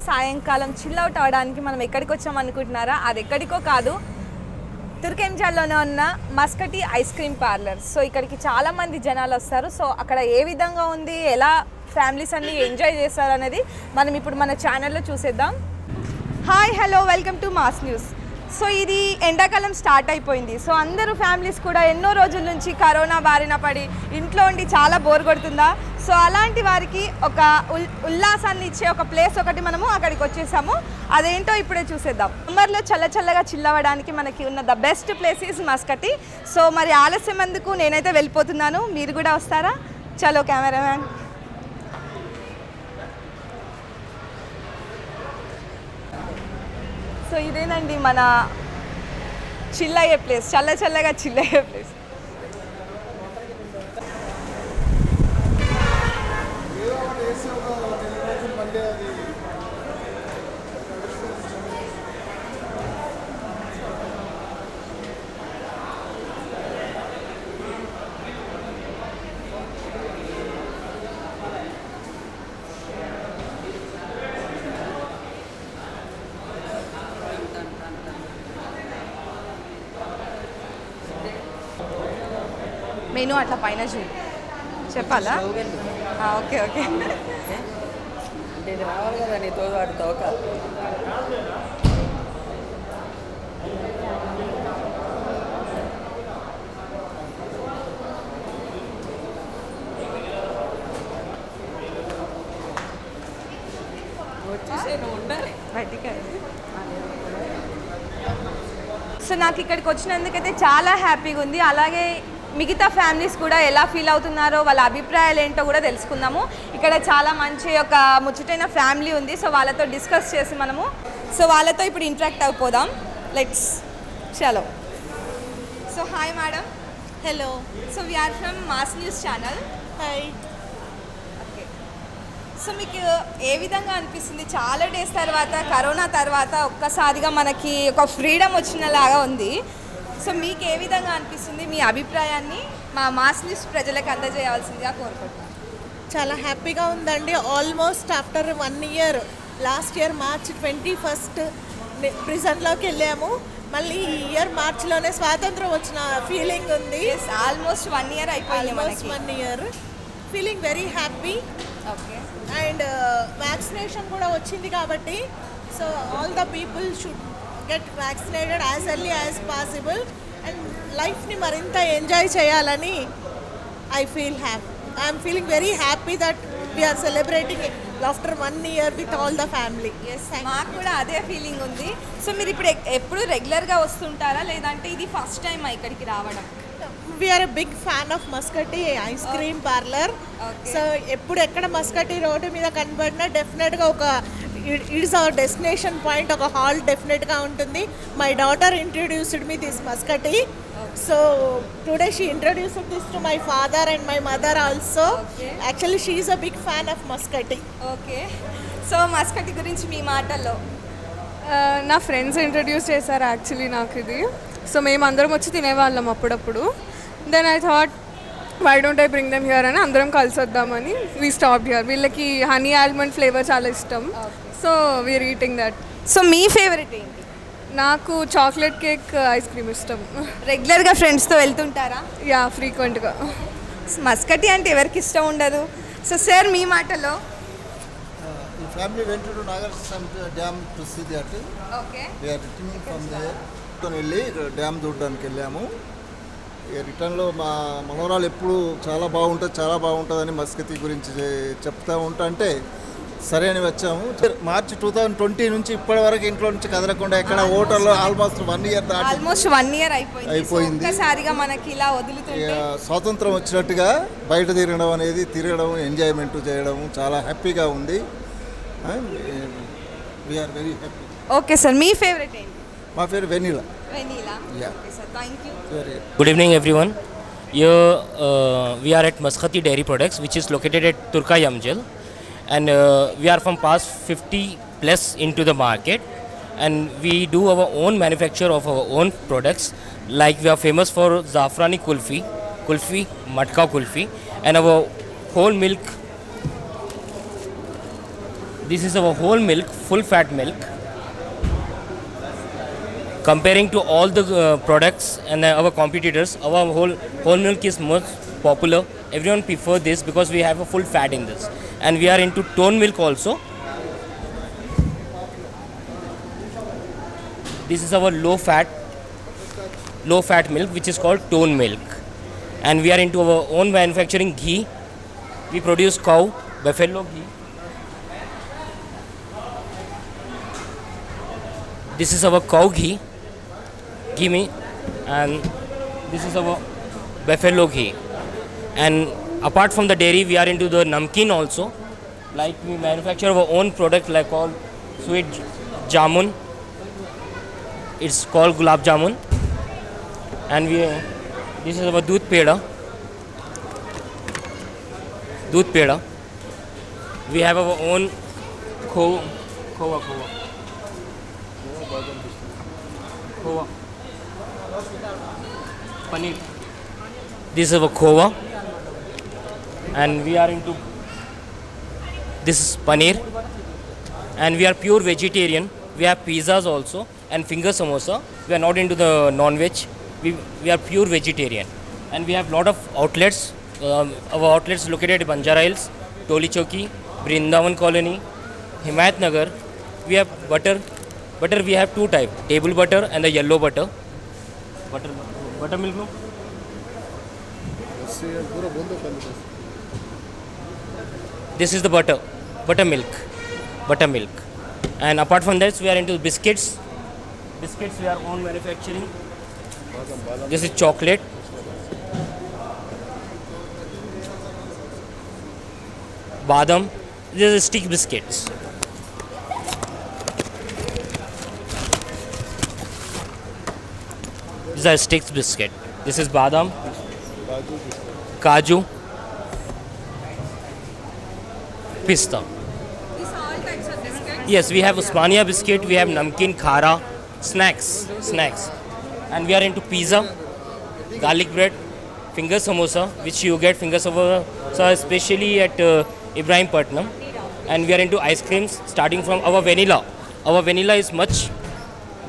సాయంకాలం chill out అవడానికి మనం ఎక్కడికి వచ్చాం అనుకుంటున్నారా? అది ఎక్కడికో కాదు, తుర్కెంజాడ్లోనే ఉన్న మస్కటీ ఐస్ క్రీమ్ పార్లర్. సో ఇక్కడికి చాలామంది జనాలు వస్తారు. సో అక్కడ ఏ విధంగా ఉంది, ఎలా ఫ్యామిలీస్ అన్నీ ఎంజాయ్ చేస్తారు అనేది మనం ఇప్పుడు మన ఛానల్లో చూసేద్దాం. Hi, hello, welcome to mass news. So ఇది ఎండాకాలం స్టార్ట్ అయిపోయింది. సో అందరూ ఫ్యామిలీస్ కూడా ఎన్నో రోజుల నుంచి కరోనా బారిన పడి ఇంట్లో ఉండి చాలా బోర్ కొడుతుందా? సో అలాంటి వారికి ఒక ఉల్లాసాన్ని ఇచ్చే ఒక ప్లేస్ ఒకటి మనము అక్కడికి వచ్చేసాము. అదేంటో ఇప్పుడే చూసేద్దాం. సమ్మర్లో చల్లచల్లగా చిల్లవడానికి మనకి ఉన్న the best place is Muskati. So మరి ఆలస్యం ఎందుకు, నేనైతే వెళ్ళిపోతున్నాను. మీరు కూడా వస్తారా? చలో కెమెరామ్యాన్. సో ఇదేనండి మన చిల్లయ్యే ప్లేస్, చల్లగా చిల్లయ్యే ప్లేస్. మెనూ అట్లా పైన చూడు, చెప్పాలా? Okay okay. రావాలి కదా నీతో ఆడుతావు. సో నాకు ఇక్కడికి వచ్చినందుకైతే చాలా హ్యాపీగా ఉంది. అలాగే మిగతా ఫ్యామిలీస్ కూడా ఎలా ఫీల్ అవుతున్నారో, వాళ్ళ అభిప్రాయాలు ఏంటో కూడా తెలుసుకుందాము. ఇక్కడ చాలా మంచి ఒక ముచ్చటైన ఫ్యామిలీ ఉంది. సో వాళ్ళతో డిస్కస్ చేసి మనము వాళ్ళతో ఇప్పుడు ఇంటరాక్ట్ అయిపోదాం. లెట్స్ చలో. So hi madam. Hello. So we are from mass news channel. Hi. Okay. So మీకు ఏ విధంగా అనిపిస్తుంది? చాలా డేస్ తర్వాత, కరోనా తర్వాత ఒక్కసారిగా మనకి ఒక ఫ్రీడమ్ వచ్చినలాగా ఉంది. సో మీకు ఏ విధంగా అనిపిస్తుంది? మీ అభిప్రాయాన్ని మా మాస్ న్యూస్ ప్రజలకు అందజేయవలసిందిగా కోరుకుంటున్నాను. చాలా హ్యాపీగా ఉందండి. Almost after 1 year, last year March 21 ప్రిజన్లోకి వెళ్ళాము. మళ్ళీ ఈ ఇయర్ మార్చ్లోనే స్వాతంత్రం వచ్చిన ఫీలింగ్ ఉంది. ఆల్మోస్ట్ 1 ఇయర్ అయిపోయింది. Almost 1 year. Feeling very happy. Okay. And vaccination కూడా వచ్చింది కాబట్టి so all the people should get vaccinated as early as possible and లైఫ్ని మరింత ఎంజాయ్ చేయాలని I'm feeling very happy that we are celebrating after 1 year with all the family. మాకు కూడా అదే feeling ఉంది. సో మీరు ఇప్పుడు ఎప్పుడు రెగ్యులర్గా వస్తుంటారా, లేదంటే ఇది ఫస్ట్ టైం ఇక్కడికి రావడం? We're a big fan of Muskati ice cream parlour. So ఎప్పుడు ఎక్కడ మస్కటీ రోడ్డు మీద కనబడినా డెఫినెట్గా ఒక ఇట్స్ అవర్ డెస్టినేషన్ పాయింట్, ఒక హాల్ డెఫినెట్గా ఉంటుంది. My daughter introduced me this Muskati. So today she introduced this to my father and my mother also. Actually she is a big fan of Muskati. Okay. So Muskati గురించి మీ మాటల్లో. నా friends introduce చేశారు actually నాకు ఇది. సో మేము అందరం వచ్చి తినేవాళ్ళం అప్పుడప్పుడు. Then I thought why don't I bring them here అని అందరం కలిసి వద్దామని వీ స్టాప్డ్ హియర్. వీళ్ళకి హనీ ఆల్మండ్ ఫ్లేవర్ చాలా ఇష్టం. So we are eating that. So మీ ఫేవరెట్ ఏంటి? నాకు చాక్లెట్ కేక్ ఐస్ క్రీమ్ ఇష్టం. రెగ్యులర్గా ఫ్రెండ్స్తో వెళ్తుంటారా? యా, ఫ్రీక్వెంట్గా. మస్కటీ అంటే ఎవరికి ఇష్టం ఉండదు. సో సార్ మీ మాటలో. The family went to Nagarjuna Dam to see that. Okay. We are returning from there. వెళ్ళి డ్యామ్ చూడడానికి వెళ్ళాము. రిటర్న్లో మా మనవరాలు ఎప్పుడు చాలా బాగుంటుందని మస్కటీ గురించి చెప్తూ అంటే సరే అని వచ్చాము. మార్చి 2020 నుంచి ఇప్పటి వరకు ఇంట్లో నుంచి కదలకుండా ఎక్కడ హోటల్లో ఆల్మోస్ట్ 1 ఇయర్ దాటి ఆల్మోస్ట్ 1 ఇయర్ అయిపోయింది. ఒక్కసారిగా మనకి ఇలా వదులుతుంటే స్వాతంత్రం వచ్చినట్టుగా బయట తిరగడం ఎంజాయ్మెంట్ చేయడం చాలా హ్యాపీగా ఉంది. We're very happy. Okay sir, మీ ఫేవరెట్ ఏంటి? మా పేరు vanilla. Yeah. Okay sir, thank you. Good evening everyone. Here we are at Mashkati Dairy Products, which is located at Turkai Amjal, and we are from past 50 plus into the market, and we do our own manufacture of our own products. Like we are famous for Zafrani kulfi, Matka kulfi, and our whole milk This is our whole milk, full fat milk. Comparing to all the products and our competitors, our whole milk is most popular. Everyone prefer this because we have a full fat in this, and we are into tone milk also. This is our low fat milk, which is called tone milk, and we are into our own manufacturing ghee. We produce cow, buffalo ghee. This is our cow ghee, and this is our buffalo ghee. And apart from the dairy, we are into the namkeen also. Like we manufacture our own product like called sweet jamun. It's called gulab jamun. And this is our doodh peda. We have our own khova. Paneer. This is our khova, and we are into this is paneer, and we are pure vegetarian. We have pizzas also and finger samosa. We are not into the non-veg. We are pure vegetarian, and we have lot of outlets. Our outlets located in Banjara Hills, Toli Chowki, Brindavan Colony, Himayat Nagar. We have butter. Butter we have two type: table butter and the yellow butter. Buttermilk no? This is the buttermilk. And apart from that, we are into biscuits. Biscuits we are own manufacturing. This is chocolate. Badam. This is stick biscuits. This is a sticks biscuit. This is badam, kaju, pista. These are all types of biscuits. Yes, we have Usmania biscuit, we have namkeen, khara, snacks. And we are into pizza, garlic bread, finger samosa, which you get finger samosa especially at Ibrahimpatnam. And we are into ice creams, starting from our vanilla. Our vanilla is much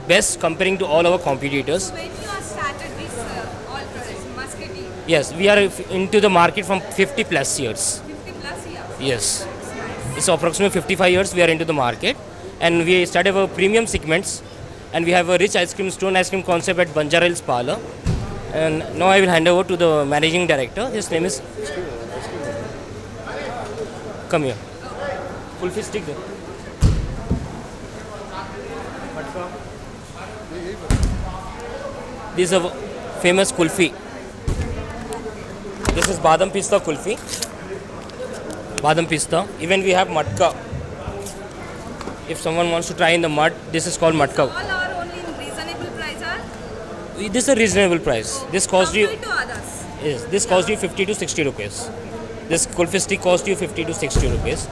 best comparing to all our competitors. When you are started these all products, Muscati, Yes, we are into the market from 50 plus years. 50 plus years. Yes, it's approximately 55 years we are into the market, and we started our premium segments, and we have a rich ice cream, stone ice cream concept at Banjara Hills Parlor. And now I will hand over to the managing director. His name is. Come here. Kulfi stick there. This is a famous kulfi. This is badam pista kulfi. Badam pista. Even we have matka. If someone wants to try in the mud, this is called matka. All are only in reasonable price or This is a reasonable price. This cost you. compared to others. Yes, this cost you 50 to 60 rupees. This kulfi stick cost you 50 to 60 rupees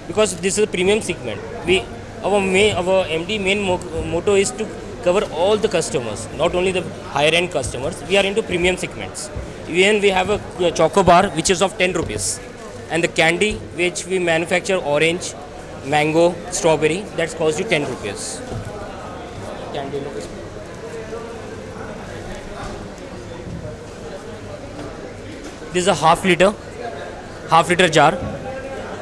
because this is a premium segment. Our MD main motto is to cover all the customers, not only the higher end customers. We are into premium segments. Even we have a choco bar which is of 10 rupees, and the candy which we manufacture orange, mango, strawberry that's cost you 10 rupees. Candy. This is a half liter jar,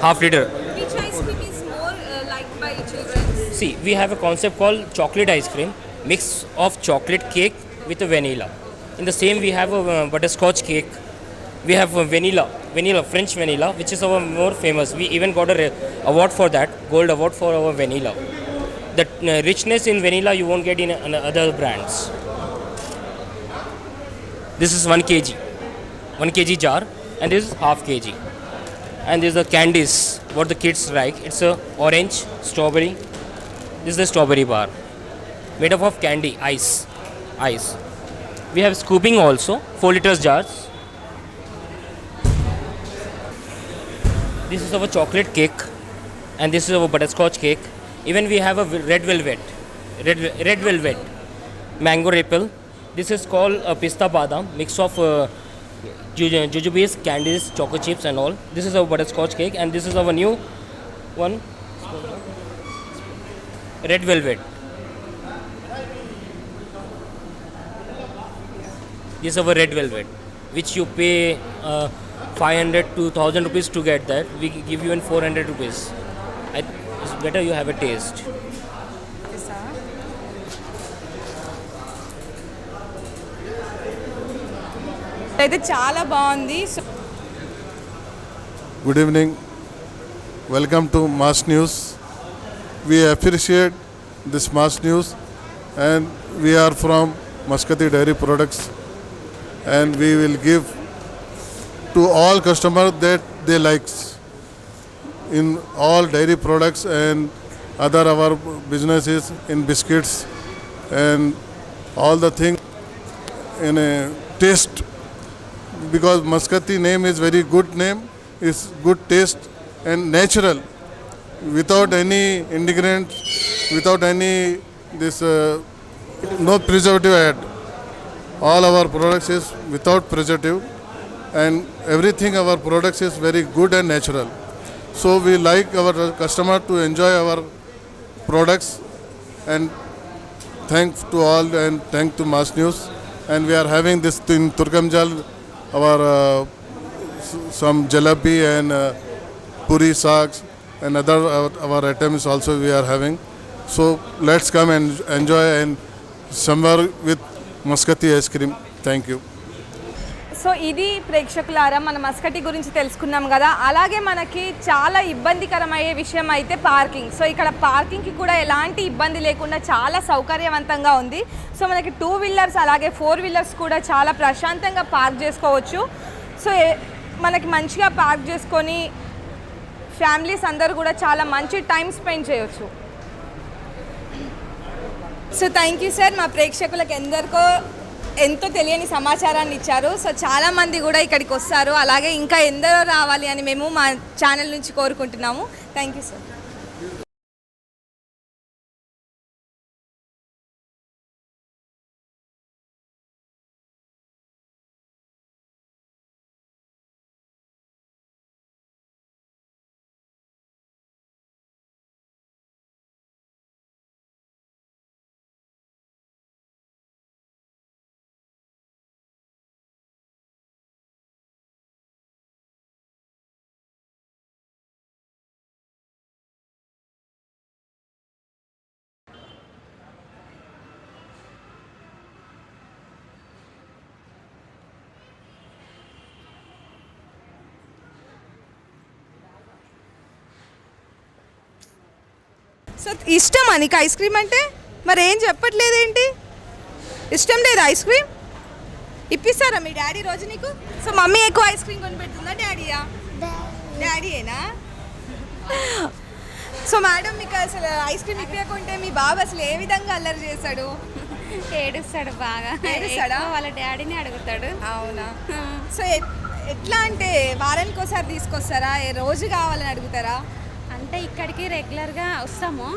half liter. Which ice cream is more liked by children? See, we have a concept called chocolate ice cream, mix of chocolate cake with a vanilla. In the same, we have a butterscotch cake. We have a vanilla, French vanilla, which is our more famous. We even got a award for that, gold award for our vanilla. The richness in vanilla you won't get in other brands. This is 1 kg jar, and this is half kg. And this is the candies, what the kids like. It's a orange, strawberry. This is the strawberry bar, made up of candy, ice. We have scooping also, 4 liters jars. This is our chocolate cake, and this is our butterscotch cake. Even we have a red velvet, mango ripple. This is called a pista badam, mix of jujubes, candies, choco chips and all. This is our butterscotch cake, and this is our new one. red velvet. This is our red velvet, which you pay 500 to 1000 rupees to get that. We give you in 400 rupees. It's better you have a taste. అయితే చాలా బాగుంది. Good evening. Welcome to Mass News. We appreciate this Mass News, and we are from Muscati Dairy Products, and we will give to all customers that they likes in all dairy products and other our businesses in biscuits and all the thing in a taste, because Muscati name is very good name, is good taste and natural, without any ingredients, without any this no preservative add. All our products is without preservative, and everything our products is very good and natural. So we like our customer to enjoy our products, and thanks to all and thank to Mass News. And we are having this in Turkamjal, our some jalebi and puri sags and other our items also we are having. So let's come and enjoy and summer with Muscati ice cream. Thank you. So ఇది ప్రేక్షకులారా మన మస్కటి గురించి తెలుసుకున్నాం కదా. అలాగే మనకి చాలా ఇబ్బందికరమయ్యే విషయం అయితే పార్కింగ్. సో ఇక్కడ పార్కింగ్కి కూడా ఎలాంటి ఇబ్బంది లేకుండా చాలా సౌకర్యవంతంగా ఉంది. సో మనకి 2 వీలర్స్ అలాగే 4 వీలర్స్ కూడా చాలా ప్రశాంతంగా పార్క్ చేసుకోవచ్చు. సో మనకి మంచిగా పార్క్ చేసుకొని ఫ్యామిలీస్ అందరూ కూడా చాలా మంచి టైం స్పెండ్ చేయొచ్చు. సో థ్యాంక్ యూ సార్, మా ప్రేక్షకులకు ఎంతో తెలియని సమాచారాన్ని ఇచ్చారు. సో చాలామంది కూడా ఇక్కడికి వస్తారు, అలాగే ఇంకా ఎందరో రావాలి అని మేము మా ఛానల్ నుంచి కోరుకుంటున్నాము. Thank you sir. సో ఇష్టమా నీకు ఐస్ క్రీమ్ అంటే? మరి ఏం చెప్పట్లేదేంటి? ఇష్టం లేదు ఐస్ క్రీమ్? ఇప్పిస్తారా మీ డాడీ రోజు నీకు? సో మమ్మీ ఎక్కువ ఐస్ క్రీమ్ కొని పెడుతుందా డాడీయా? డాడీయేనా? సో మేడం, మీకు అసలు ఐస్ క్రీమ్ ఇప్పకుంటే మీ బాబు అసలు ఏ విధంగా అల్లరి చేశాడు? ఏడుస్తాడు బాగా. ఏడుస్తాడా? వాళ్ళ డాడీని అడుగుతాడు. అవునా? సో ఎట్లా అంటే వారానికి ఒకసారి తీసుకొస్తారా, రోజు కావాలని అడుగుతారా? అంటే ఇక్కడికి రెగ్యులర్గా వస్తాము,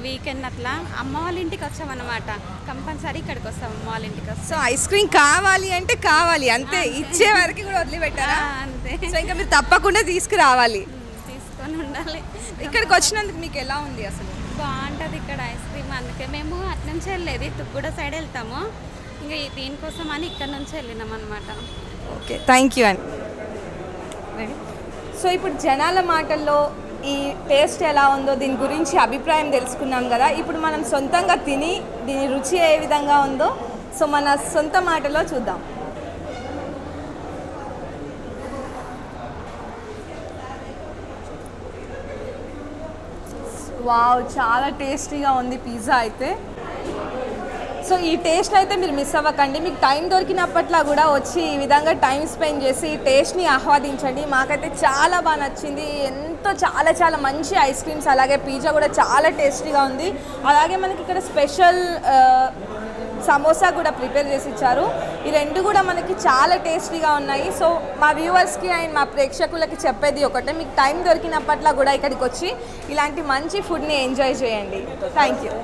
వీకెండ్ అట్లా అమ్మ వాళ్ళ ఇంటికి వచ్చామన్నమాట. కంపల్సరీ ఇక్కడికి వస్తాము, అమ్మ వాళ్ళ ఇంటికి వస్తాం. సో ఐస్ క్రీమ్ కావాలి అంటే కావాలి అంతే, ఇచ్చే వరకు కూడా వదిలిపెట్టారా? అంతే. సో ఇంకా మీరు తప్పకుండా తీసుకురావాలి, తీసుకొని ఉండాలి. ఇక్కడికి వచ్చినందుకు మీకు ఎలా ఉంది అసలు? బాగుంటుంది ఇక్కడ ఐస్ క్రీమ్. అందుకే మేము అటు నుంచి వెళ్ళేది తుక్కుడ సైడ్ వెళ్తాము, ఇంకా దీనికోసం అని ఇక్కడ నుంచి వెళ్ళినాం అనమాట. ఓకే, థ్యాంక్ యూ అండి. సో ఇప్పుడు జనాల మాటల్లో ఈ టేస్ట్ ఎలా ఉందో దీని గురించి అభిప్రాయం తెలుసుకున్నాం కదా. ఇప్పుడు మనం సొంతంగా తిని దీని రుచి ఏ విధంగా ఉందో సో మన సొంత మాటలో చూద్దాం. వావ్, చాలా టేస్టీగా ఉంది పిజ్జా అయితే. సో ఈ టేస్ట్ అయితే మీరు మిస్ అవ్వకండి. మీకు టైం దొరికినప్పట్లా కూడా వచ్చి ఈ విధంగా టైం స్పెండ్ చేసి ఈ టేస్ట్ని ఆస్వాదించండి. మాకైతే చాలా బాగా నచ్చింది. ఎంతో చాలా మంచి ఐస్ క్రీమ్స్, అలాగే పిజ్జా కూడా చాలా టేస్టీగా ఉంది. అలాగే మనకి ఇక్కడ స్పెషల్ సమోసా కూడా ప్రిపేర్ చేసి ఇచ్చారు. ఈ రెండు కూడా మనకి చాలా టేస్టీగా ఉన్నాయి. సో మా వ్యూవర్స్కి అండ్ మా ప్రేక్షకులకి చెప్పేది ఒకటే, మీకు టైం దొరికినప్పట్లా కూడా ఇక్కడికి వచ్చి ఇలాంటి మంచి ఫుడ్ని ఎంజాయ్ చేయండి. Thank you.